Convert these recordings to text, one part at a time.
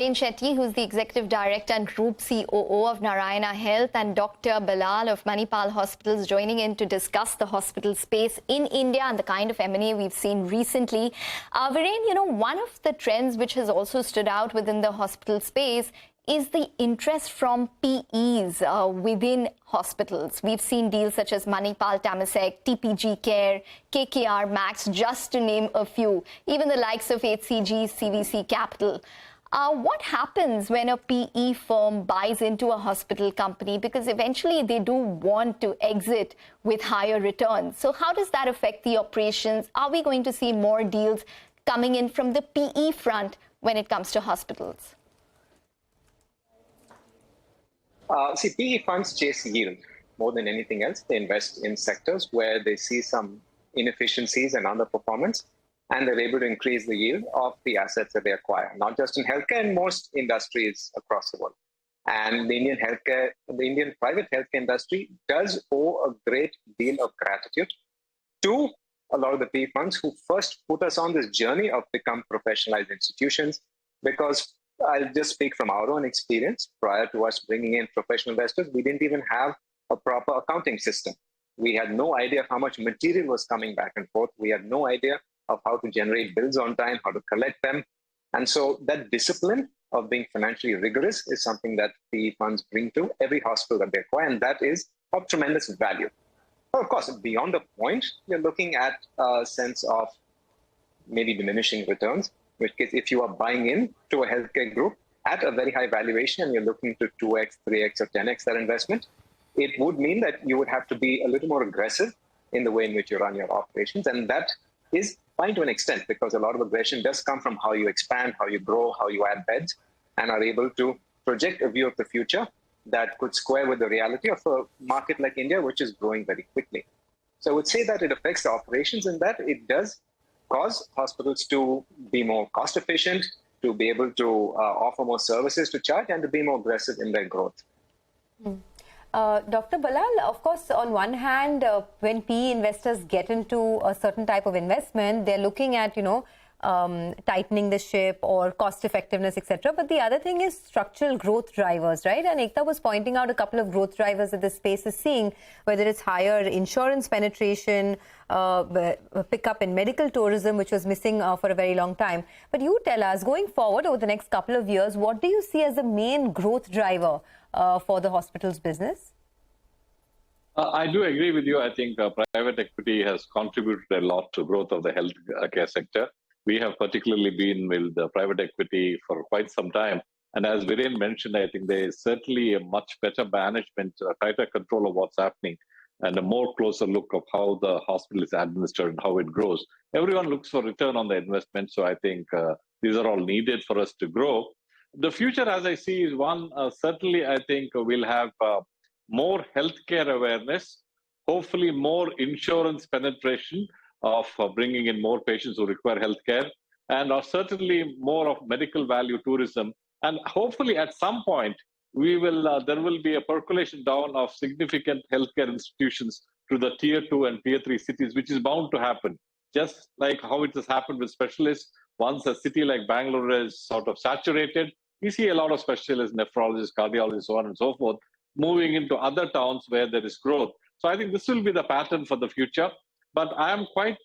Shetty, who's the Executive Director and Group COO of Narayana Health, and Dr. Ballal of Manipal Hospitals joining in to discuss the hospital space in India and the kind of M&A we've seen recently. Viren, one of the trends which has also stood out within the hospital space is the interest from PEs within hospitals. We've seen deals such as Manipal, Temasek, TPG Care, KKR Max, just to name a few, even the likes of HCG, CVC Capital. What happens when a PE firm buys into a hospital company? Because eventually they do want to exit with higher returns. So how does that affect the operations? Are we going to see more deals coming in from the PE front when it comes to hospitals? PE funds chase yield more than anything else. They invest in sectors where they see some inefficiencies and underperformance, and they're able to increase the yield of the assets that they acquire, not just in healthcare, in most industries across the world. And the Indian private healthcare industry does owe a great deal of gratitude to a lot of the PE funds who first put us on this journey of become professionalized institutions. Because I'll just speak from our own experience. Prior to us bringing in professional investors, we didn't even have a proper accounting system. We had no idea of how much material was coming back and forth. We had no idea of how to generate bills on time, how to collect them. And so that discipline of being financially rigorous is something that PE funds bring to every hospital that they acquire, and that is of tremendous value. Of course, beyond the point, you're looking at a sense of maybe diminishing returns, which case if you are buying in to a healthcare group at a very high valuation and you're looking to 2x, 3x, or 10x that investment, it would mean that you would have to be a little more aggressive in the way in which you run your operations. And that is fine to an extent, because a lot of aggression does come from how you expand, how you grow, how you add beds, and are able to project a view of the future that could square with the reality of a market like India, which is growing very quickly. So I would say that it affects the operations in that it does cause hospitals to be more cost efficient, to be able to offer more services to charge, and to be more aggressive in their growth. Dr. Ballal, of course, on one hand, when PE investors get into a certain type of investment, they're looking at, tightening the ship or cost effectiveness, etc. But the other thing is structural growth drivers, right? And Ekta was pointing out a couple of growth drivers that the space is seeing, whether it's higher insurance penetration, pickup in medical tourism, which was missing for a very long time. But you tell us, going forward over the next couple of years, what do you see as the main growth driver for the hospital's business? I do agree with you. I think private equity has contributed a lot to growth of the healthcare sector. We have particularly been with private equity for quite some time. And as Viren mentioned, I think there is certainly a much better management, a tighter control of what's happening, and a more closer look of how the hospital is administered and how it grows. Everyone looks for return on the investment. So I think these are all needed for us to grow. The future, as I see, is one, certainly I think we'll have more healthcare awareness, hopefully more insurance penetration of bringing in more patients who require healthcare, and certainly more of medical value tourism. And hopefully at some point, there will be a percolation down of significant healthcare institutions to the tier 2 and tier 3 cities, which is bound to happen. Just like how it has happened with specialists, once a city like Bangalore is sort of saturated, we see a lot of specialists, nephrologists, cardiologists, so on and so forth, moving into other towns where there is growth. So I think this will be the pattern for the future. But I am quite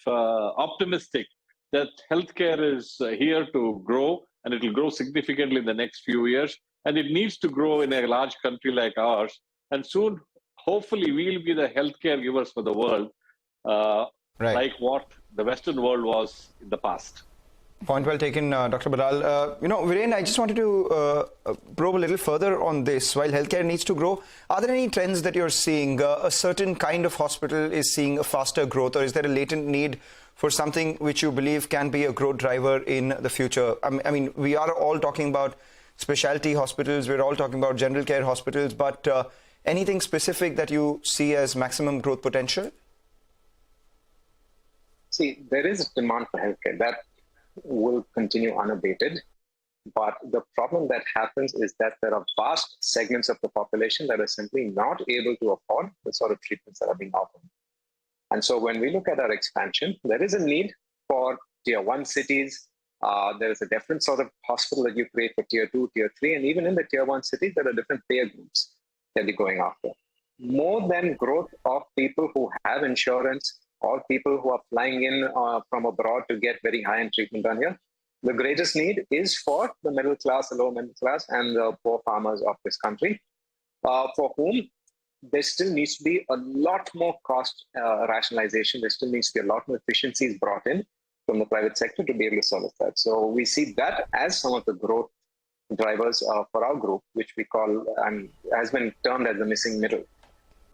optimistic that healthcare is here to grow, and it will grow significantly in the next few years. And it needs to grow in a large country like ours. And soon, hopefully, we'll be the healthcare givers for the world, like what the Western world was in the past. Point well taken, Dr. Ballal. Viren, I just wanted to probe a little further on this. While healthcare needs to grow, are there any trends that you're seeing? A certain kind of hospital is seeing a faster growth, or is there a latent need for something which you believe can be a growth driver in the future? I mean, we are all talking about specialty hospitals, we're all talking about general care hospitals, but anything specific that you see as maximum growth potential? See, there is a demand for healthcare that will continue unabated. But the problem that happens is that there are vast segments of the population that are simply not able to afford the sort of treatments that are being offered. And so when we look at our expansion, there is a need for tier 1 cities, There is a different sort of hospital that you create for tier 2, tier 3, and even in the tier 1 cities, there are different payer groups that you're going after. More than growth of people who have insurance or people who are flying in from abroad to get very high-end treatment done here, the greatest need is for the middle class, the lower middle class, and the poor farmers of this country, for whom there still needs to be a lot more cost rationalization. There still needs to be a lot more efficiencies brought in from the private sector to be able to service that. So we see that as some of the growth drivers for our group, which we call and has been termed as the missing middle.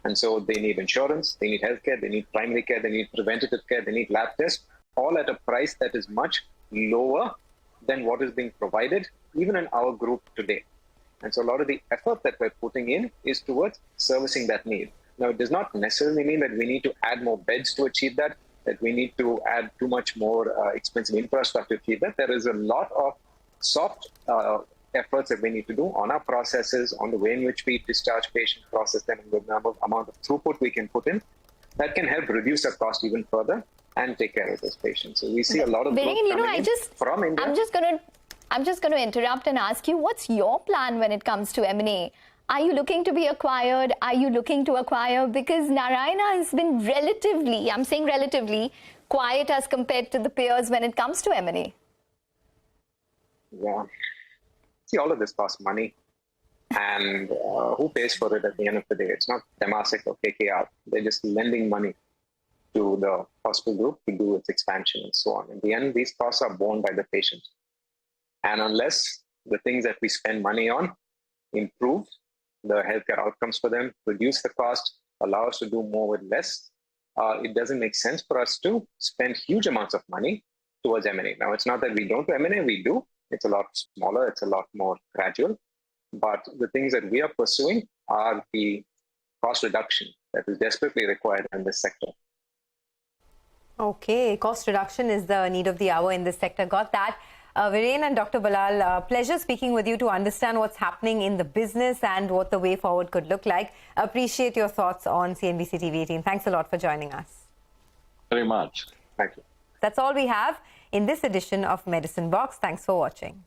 And so they need insurance, they need healthcare, they need primary care, they need preventative care, they need lab tests, all at a price that is much lower than what is being provided, even in our group today. And so a lot of the effort that we're putting in is towards servicing that need. Now, it does not necessarily mean that we need to add more beds to achieve that, that we need to add too much more expensive infrastructure to achieve that. There is a lot of soft efforts that we need to do on our processes, on the way in which we discharge patients, process them, and the amount of throughput we can put in, that can help reduce our cost even further and take care of those patients. So we see a lot of growth coming in from India. I'm just going to interrupt and ask you, what's your plan when it comes to M&A? Are you looking to be acquired? Are you looking to acquire? Because Narayana has been relatively, I'm saying relatively, quiet as compared to the peers when it comes to M&A. Yeah. See, all of this costs money. And who pays for it at the end of the day? It's not Temasek or KKR. They're just lending money to the hospital group to do its expansion and so on. In the end, these costs are borne by the patient. And unless the things that we spend money on improve the healthcare outcomes for them, reduce the cost, allow us to do more with less, it doesn't make sense for us to spend huge amounts of money towards M&A. Now, it's not that we don't do M&A, we do. It's a lot smaller, it's a lot more gradual. But the things that we are pursuing are the cost reduction that is desperately required in this sector. Okay, cost reduction is the need of the hour in this sector. Got that. Viren and Dr. Ballal, pleasure speaking with you to understand what's happening in the business and what the way forward could look like. Appreciate your thoughts on CNBC TV18. Thanks a lot for joining us. Very much. Thank you. That's all we have in this edition of Medicine Box. Thanks for watching.